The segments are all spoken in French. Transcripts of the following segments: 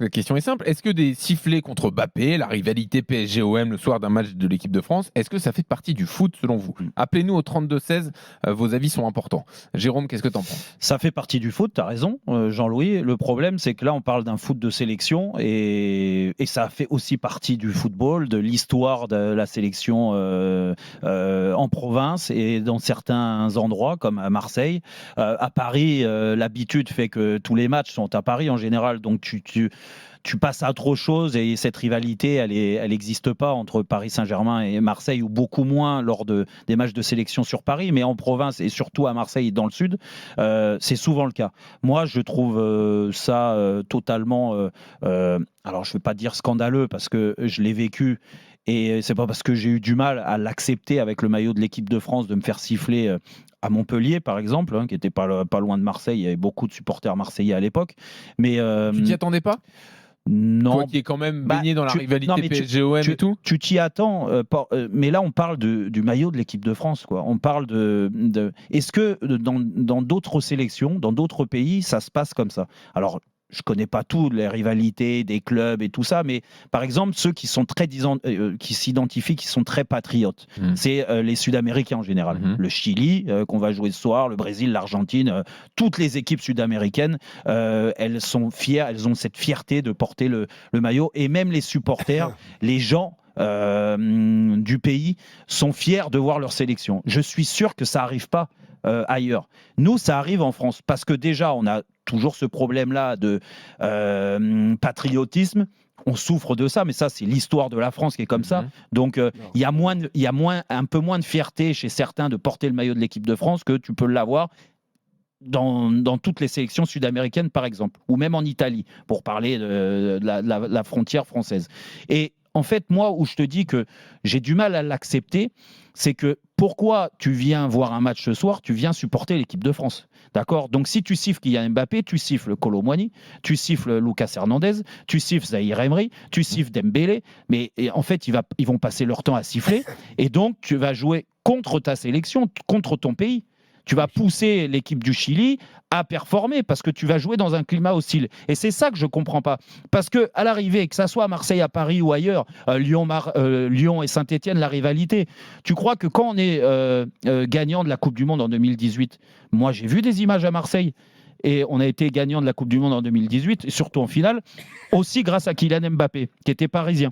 la question est simple. Est-ce que des sifflets contre Mbappé, la rivalité PSG-OM le soir d'un match de l'équipe de France, est-ce que ça fait partie du foot selon vous? Appelez-nous au 32-16, vos avis sont importants. Jérôme, qu'est-ce que t'en penses? Ça fait partie du foot, tu as raison, Jean-Louis. Le problème, c'est que là, on parle d'un foot de sélection et ça fait aussi partie du football, de l'histoire de la sélection en province et dans certains endroits, comme à Marseille. À Paris, l'habitude fait que tous les matchs sont à Paris en général, donc tu passes à autre chose et cette rivalité, elle n'existe pas entre Paris Saint-Germain et Marseille, ou beaucoup moins lors des matchs de sélection sur Paris, mais en province et surtout à Marseille dans le sud, c'est souvent le cas. Moi, je trouve ça totalement, alors je ne vais pas dire scandaleux parce que je l'ai vécu. Et c'est pas parce que j'ai eu du mal à l'accepter avec le maillot de l'équipe de France de me faire siffler à Montpellier, par exemple, qui était pas loin de Marseille. Il y avait beaucoup de supporters marseillais à l'époque. Mais tu t'y attendais pas? Non. Toi qui es quand même baigné dans la rivalité PSG-OM et tout. Tu t'y attends, mais là on parle du maillot de l'équipe de France, quoi. On parle Est-ce que dans d'autres sélections, dans d'autres pays, ça se passe comme ça? Alors, je connais pas tout, les rivalités des clubs et tout ça, mais par exemple, ceux qui sont qui s'identifient, qui sont très patriotes, c'est les Sud-Américains en général. Le Chili, qu'on va jouer ce soir, le Brésil, l'Argentine, toutes les équipes sud-américaines, elles sont fières, elles ont cette fierté de porter le maillot, et même les supporters, les gens du pays sont fiers de voir leur sélection. Je suis sûr que ça n'arrive pas ailleurs. Nous, ça arrive en France parce que déjà, on a toujours ce problème-là de patriotisme. On souffre de ça, mais ça, c'est l'histoire de la France qui est comme ça. Donc, il y a un peu moins de fierté chez certains de porter le maillot de l'équipe de France que tu peux l'avoir dans toutes les sélections sud-américaines, par exemple, ou même en Italie, pour parler de la frontière française. Et en fait, moi, où je te dis que j'ai du mal à l'accepter, c'est que pourquoi tu viens voir un match ce soir, tu viens supporter l'équipe de France. D'accord ? Donc, si tu siffles Kylian Mbappé, tu siffles Kolo Muani, tu siffles Lucas Hernandez, tu siffles Zahir Emery, tu siffles Dembélé, mais en fait, ils vont passer leur temps à siffler, et donc tu vas jouer contre ta sélection, contre ton pays. Tu vas pousser l'équipe du Chili à performer parce que tu vas jouer dans un climat hostile. Et c'est ça que je ne comprends pas. Parce qu'à l'arrivée, que ça soit à Marseille, à Paris ou ailleurs, Lyon et Saint-Etienne, la rivalité, tu crois que quand on est gagnant de la Coupe du Monde en 2018, moi j'ai vu des images à Marseille, et on a été gagnant de la Coupe du Monde en 2018, et surtout en finale, aussi grâce à Kylian Mbappé, qui était parisien.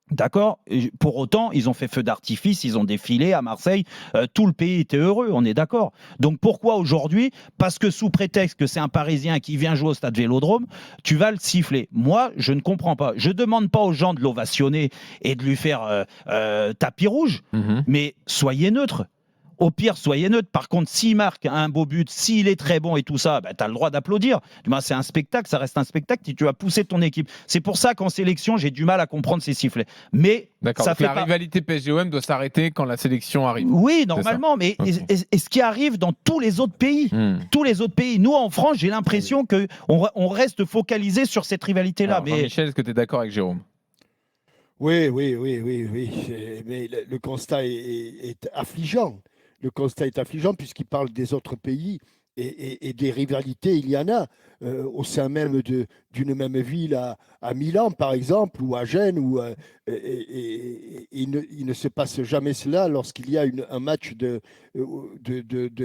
D'accord ? Pour autant, ils ont fait feu d'artifice, ils ont défilé à Marseille, tout le pays était heureux, on est d'accord. Donc pourquoi aujourd'hui, parce que sous prétexte que c'est un Parisien qui vient jouer au stade Vélodrome, tu vas le siffler? Moi, je ne comprends pas. Je ne demande pas aux gens de l'ovationner et de lui faire tapis rouge, mais soyez neutres. Au pire, soyez neutre. Par contre, s'il marque un beau but, s'il est très bon et tout ça, tu as le droit d'applaudir. C'est un spectacle, ça reste un spectacle si tu vas pousser ton équipe. C'est pour ça qu'en sélection, j'ai du mal à comprendre ces sifflets. Mais ça fait la rivalité PSG-OM doit s'arrêter quand la sélection arrive. Oui, normalement, mais et ce qui arrive dans tous les autres pays. Tous les autres pays. Nous, en France, j'ai l'impression qu'on reste focalisé sur cette rivalité-là. Alors, Jean-Michel, est-ce que tu es d'accord avec Jérôme ? Oui. Mais le constat est affligeant. Le constat est affligeant puisqu'il parle des autres pays et des rivalités, il y en a au sein même d'une même ville à Milan, par exemple, ou à Gênes, il ne se passe jamais cela lorsqu'il y a un match de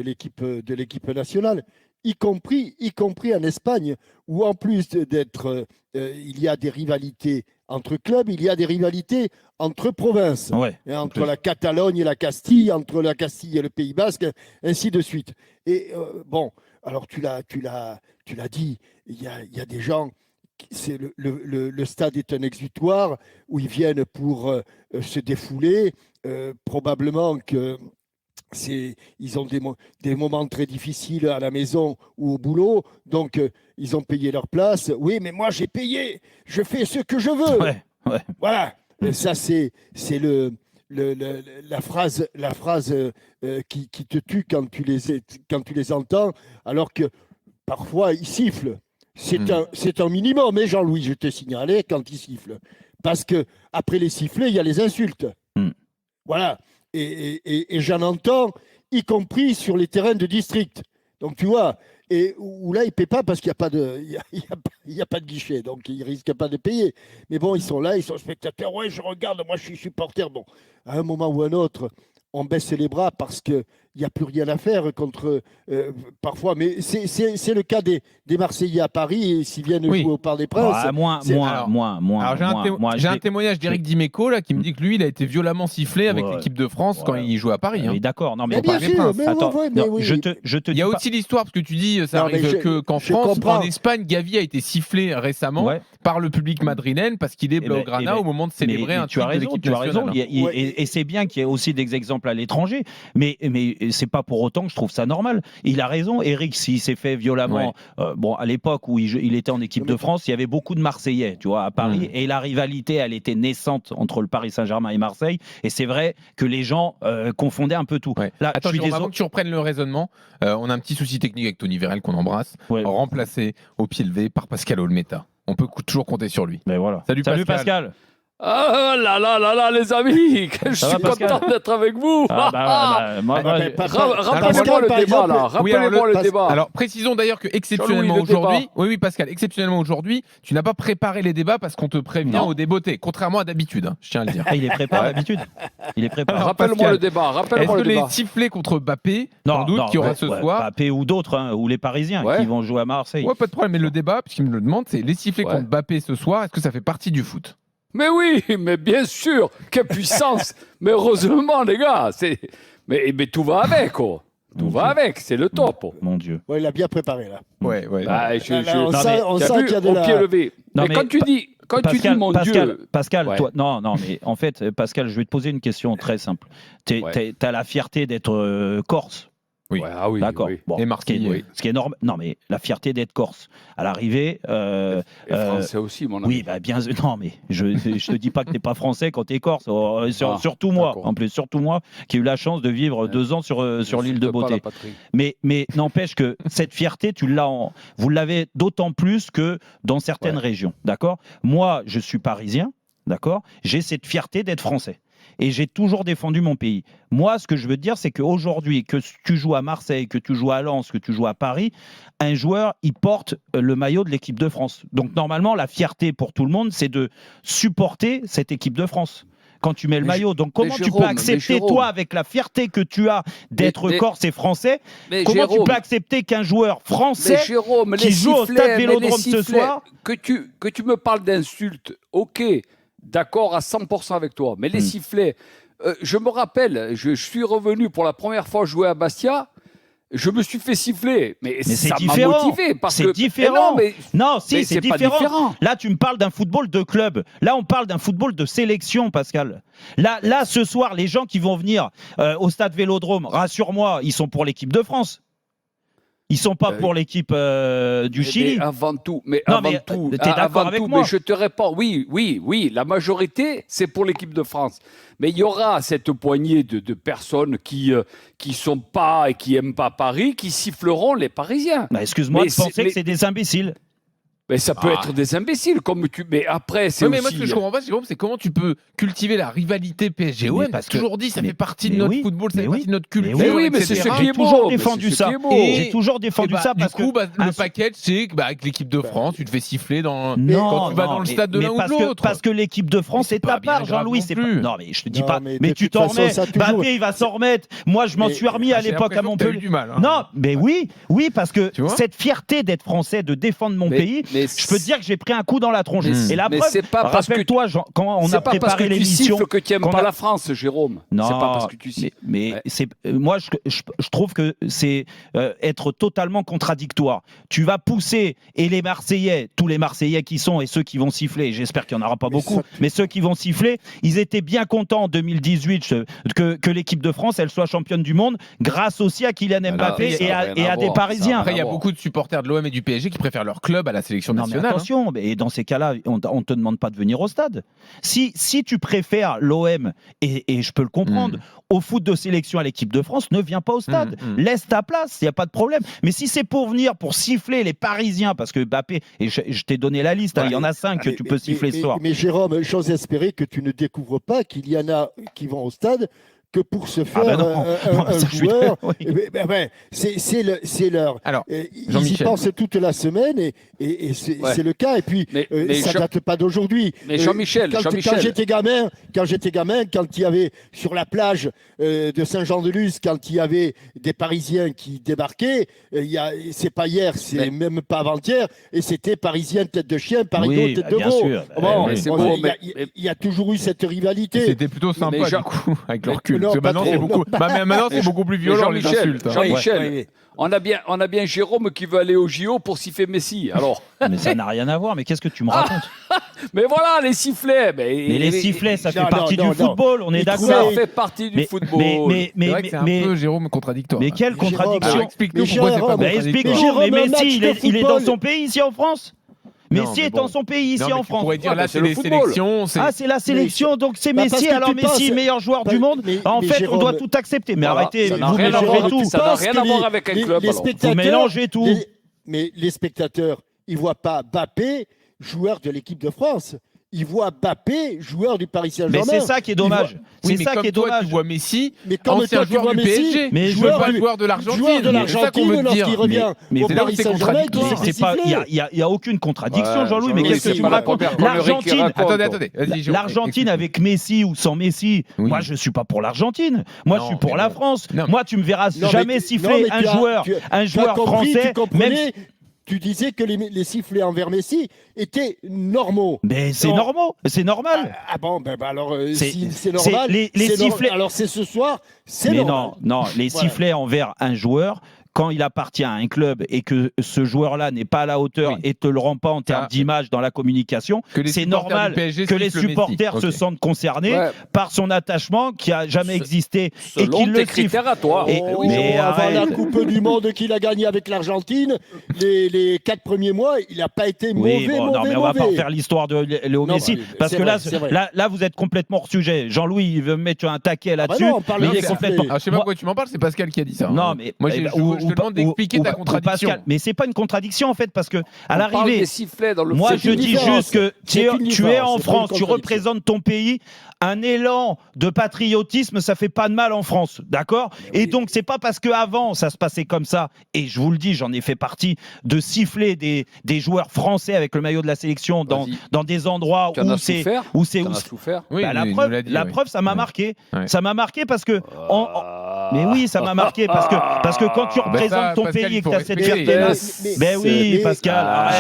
l'équipe nationale. Y compris en Espagne, où en plus d'être, il y a des rivalités entre clubs, il y a des rivalités entre provinces, entre la Catalogne et la Castille, entre la Castille et le Pays Basque, ainsi de suite. Et alors tu l'as dit, il y a des gens, le stade est un exutoire où ils viennent pour se défouler, probablement que ils ont des moments très difficiles à la maison ou au boulot, donc ils ont payé leur place. Oui, mais moi j'ai payé, je fais ce que je veux. Voilà, et ça c'est la phrase qui te tue quand tu les entends, alors que parfois ils sifflent. C'est un minimum, mais Jean-Louis, je te signalais quand ils sifflent. Parce qu'après les sifflets, il y a les insultes. Voilà. Et j'en entends, y compris sur les terrains de district. Donc, tu vois, et où là, ils ne paient pas parce qu'il n'y a pas de guichet, donc ils ne risquent pas de payer. Mais bon, ils sont là, ils sont spectateurs. Ouais, je regarde, moi je suis supporter. Bon, à un moment ou à un autre, on baisse les bras parce qu'il n'y a plus rien à faire contre parfois. Mais c'est le cas des Marseillais à Paris, s'ils viennent jouer au Parc des Princes. Moins. J'ai un témoignage d'Éric Dimeco là, qui me dit que lui, il a été violemment sifflé avec l'équipe de France quand il jouait à Paris. Mais d'accord, non, mais bien sûr, il y a aussi l'histoire, parce que tu dis, ça arrive qu'en France, en Espagne, Gavi a été sifflé récemment par le public madrilène parce qu'il est blaugrana au moment de célébrer un truc de l'équipe nationale. Et c'est bien qu'il y ait aussi des exemples à l'étranger, mais c'est pas pour autant que je trouve ça normal. Il a raison, Eric, s'il s'est fait violemment. Bon, à l'époque où il était en équipe de France, il y avait beaucoup de Marseillais, tu vois, à Paris, et la rivalité, elle était naissante entre le Paris Saint-Germain et Marseille. Et c'est vrai que les gens confondaient un peu tout. Là, attends, avant que tu reprennes le raisonnement, on a un petit souci technique avec Tony Vérel qu'on embrasse, remplacé au pied levé par Pascal Olmeta. On peut toujours compter sur lui. Mais voilà. Salut Pascal. Ah là, les amis, je suis content d'être avec vous. Rappelez-moi le débat là. Rappelez-moi le débat. Alors précisons d'ailleurs que exceptionnellement aujourd'hui, oui Pascal, exceptionnellement aujourd'hui, tu n'as pas préparé les débats parce qu'on te prévient au débeauté, contrairement à d'habitude. Je tiens à le dire. Il est préparé d'habitude. Rappelle-moi le débat. Est-ce que les sifflets contre Mbappé, sans doute qu'il y aura ce soir, Mbappé ou d'autres, ou les Parisiens qui vont jouer à Marseille. Ouais, pas de problème. Mais le débat, puisqu'il me le demande, c'est les sifflets contre Mbappé ce soir. Est-ce que ça fait partie du foot? Mais oui, mais bien sûr, quelle puissance. Mais heureusement, les gars, mais tout va avec, quoi. Tout va avec, c'est le top. Mon Dieu. Ouais, il a bien préparé, là. Ouais. On sent qu'il y a de au pied levé. Mais quand tu dis, mon Dieu... Pascal, toi, non, mais en fait, Pascal, je vais te poser une question très simple. T'as la fierté d'être corse. Oui. Oui, d'accord. Oui. Bon, et Marseillais. Ce qui est normal. Non, mais la fierté d'être corse. À l'arrivée. Et français aussi, mon ami. Oui, bien. Non, mais je te dis pas que t'es pas français quand t'es corse. Surtout moi. En plus, surtout moi, qui ai eu la chance de vivre 2 ans sur l'île de Beauté. Mais n'empêche que cette fierté, vous l'avez d'autant plus que dans certaines régions. D'accord. Moi, je suis parisien. D'accord. J'ai cette fierté d'être français. Et j'ai toujours défendu mon pays. Moi, ce que je veux dire, c'est qu'aujourd'hui, que tu joues à Marseille, que tu joues à Lens, que tu joues à Paris, un joueur, il porte le maillot de l'équipe de France. Donc, normalement, la fierté pour tout le monde, c'est de supporter cette équipe de France. Quand tu mets le maillot. Donc, comment tu peux accepter, toi, avec la fierté que tu as d'être corse et français, comment tu peux accepter qu'un joueur français qui joue au Stade Vélodrome ce soir... Que tu me parles d'insultes, ok, d'accord à 100% avec toi, mais les sifflets, je me rappelle, je suis revenu pour la première fois jouer à Bastia, je me suis fait siffler, mais ça m'a motivé. C'est différent. Non, c'est différent. Là, tu me parles d'un football de club. Là, on parle d'un football de sélection, Pascal. Là, ce soir, les gens qui vont venir au Stade Vélodrome, rassure-moi, ils sont pour l'équipe de France. Ils sont pas pour l'équipe du Chili. Mais avant tout, t'es d'accord avec moi? Mais je te réponds, oui, la majorité, c'est pour l'équipe de France. Mais il y aura cette poignée de personnes qui sont pas et qui aiment pas Paris, qui siffleront les Parisiens. Excuse-moi de penser que c'est des imbéciles. Mais ça peut être des imbéciles, mais après, c'est aussi... Mais moi, ce que je comprends pas, c'est comment tu peux cultiver la rivalité PSG-OM, parce que toujours dit, ça fait partie de notre football, ça fait partie de notre culture, mais c'est ce qui est beau. J'ai toujours défendu ça. J'ai toujours défendu ça parce que... Du coup, le package, c'est qu'avec l'équipe de France, tu te fais siffler quand tu vas dans le stade de l'un ou de l'autre. Parce que l'équipe de France est à part, Jean-Louis. Non, mais je te dis pas... Mais tu t'en remets. Mbappé, il va s'en remettre. Moi, je m'en suis remis à l'époque à Montpellier. Non, mais oui, parce que cette fierté d'être français, de défendre mon pays... Je peux te dire que j'ai pris un coup dans la tronche. Et la preuve, rappelle-toi, quand on a préparé l'émission... C'est pas parce que tu siffles que tu n'aimes pas la France, Jérôme. Non, c'est pas parce que tu siffles. Mais moi, je trouve que c'est être totalement contradictoire. Tu vas pousser, et les Marseillais, tous les Marseillais qui sont, et ceux qui vont siffler, j'espère qu'il n'y en aura pas beaucoup, mais ceux qui vont siffler, ils étaient bien contents en 2018 que l'équipe de France, elle soit championne du monde, grâce aussi à Kylian Mbappé et à des Parisiens. Après, il y a beaucoup de supporters de l'OM et du PSG qui préfèrent leur club à la sélection nationale. Attention, et dans ces cas-là, on ne te demande pas de venir au stade. Si tu préfères l'OM, et je peux le comprendre, au foot de sélection à l'équipe de France, ne viens pas au stade. Laisse ta place, il n'y a pas de problème. Mais si c'est pour venir, pour siffler les Parisiens, parce que Mbappé, et je t'ai donné la liste, il y en a 5 que tu peux siffler ce soir. Mais Jérôme, j'ose espérer que tu ne découvres pas qu'il y en a qui vont au stade que pour se faire un joueur. C'est leur. Alors, ils y pensent toute la semaine et c'est le cas. Et puis, ça ne date pas d'aujourd'hui. Mais Jean-Michel, quand j'étais gamin, quand il y avait sur la plage de Saint-Jean-de-Luz, quand il y avait des Parisiens qui débarquaient, c'est pas hier, c'est même pas avant-hier, et c'était Parisien tête de chien, Paris tête de veau. Il y a toujours eu cette rivalité. C'était plutôt sympa du coup, avec le recul. Maintenant, c'est beaucoup plus violent, les insultes. Jean-Michel, on a bien Jérôme qui veut aller au JO pour siffler Messi. Alors. Mais ça n'a rien à voir. Mais qu'est-ce que tu me racontes? Mais voilà, les sifflets. Mais les sifflets, ça fait partie du football. On est d'accord. Ça fait partie du football. C'est vrai que c'est un peu Jérôme contradictoire. Mais quelle contradiction? Explique-nous pourquoi c'est pas contradictoire. Explique-nous. Mais Messi, il est dans son pays ici en France. Messi est dans son pays ici en France. On pourrait dire là, c'est les sélections. C'est la sélection, donc c'est Messi. Alors Messi, meilleur joueur du monde. En fait, on doit tout accepter. Mais arrêtez, vous mélangez tout. Ça n'a rien à voir avec un club. Vous mélangez tout. Mais les spectateurs, ils ne voient pas Mbappé, joueur de l'équipe de France. Ils voient Mbappé, joueur du Paris Saint-Germain. Mais c'est ça qui est dommage. C'est ça qui est dommage. Tu vois Messi, ancien joueur du PSG, mais joueur de l'Argentine. Joueur de l'Argentine lorsqu'il revient au Paris Saint-Germain. Il n'y a aucune contradiction, Jean-Louis. Mais qu'est-ce que tu me racontes? Attendez. L'Argentine avec Messi ou sans Messi, moi je ne suis pas pour l'Argentine. Moi je suis pour la France. Moi tu me verras jamais siffler un joueur français. Tu disais que les sifflets envers Messi étaient normaux. Mais c'est normal. Alors si c'est normal, sifflets. Alors c'est ce soir, c'est normal. Non, les sifflets envers un joueur. Quand il appartient à un club et que ce joueur-là n'est pas à la hauteur et te le rend pas en termes d'image dans la communication, c'est normal que les supporters se sentent concernés par son attachement qui a jamais existé et qu'il le siffle. À toi. Avant la Coupe du Monde qu'il a gagnée avec l'Argentine, les 4 premiers mois, il n'a pas été mauvais. Non, mais on va pas refaire l'histoire de Léo Messi parce que là, vous êtes complètement hors sujet. Jean-Louis, il veut me mettre un taquet là-dessus. Je sais pas pourquoi tu m'en parles. C'est Pascal qui a dit ça. Non, mais moi je te demande d'expliquer ta contradiction. Pascal, mais c'est pas une contradiction en fait parce que à l'arrivée, moi je dis différence. juste que tu es en France, tu représentes ton pays, un élan de patriotisme, ça fait pas de mal en France, d'accord? Et donc c'est pas parce que avant ça se passait comme ça, et je vous le dis, j'en ai fait partie, de siffler des joueurs français avec le maillot de la sélection dans des endroits où c'est la preuve, ça m'a marqué. Ça m'a marqué parce que mais oui, ça m'a marqué parce que quand tu représentes ton pays et que tu as cette fierté-là. Ben oui, Pascal.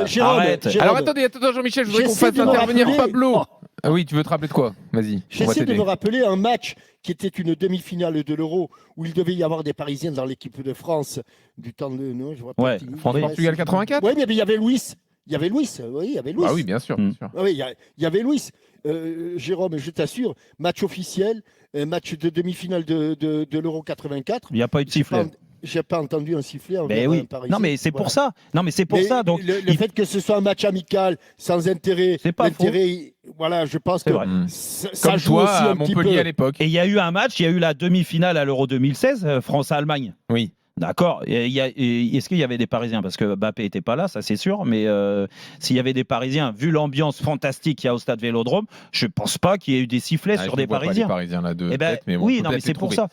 Jérôme. Alors attendez, Jean-Michel, je voudrais qu'on fasse intervenir Pablo. Ah oui, tu veux te rappeler de quoi? Vas-y. J'essaie de me rappeler un match qui était une demi-finale de l'Euro où il devait y avoir des Parisiens dans l'équipe de France du temps de. Non, je vois pas. Portugal 84. Oui, mais il y avait Louis. Il y avait Louis. Ah oui, bien sûr. Oui, il y avait Louis. Jérôme, je t'assure, match officiel, match de demi-finale de l'Euro 84. Il n'y a pas eu de sifflet. J'ai pas entendu un sifflet en Parisien. Non, mais c'est pour ça. Donc le fait que ce soit un match amical, sans intérêt, c'est pas faux. Voilà, je pense que ça joue joue aussi un Montpellier petit peu à l'époque. Et il y a eu un match, il y a eu la demi-finale à l'Euro 2016, France-Allemagne. Oui. D'accord. Est-ce qu'il y avait des Parisiens? Parce que Mbappé n'était pas là, ça c'est sûr. Mais s'il y avait des Parisiens, vu l'ambiance fantastique qu'il y a au stade Vélodrome, je ne pense pas qu'il y ait eu des sifflets sur des Parisiens. Pas les Parisiens là de mais oui, non, mais c'est pour ça.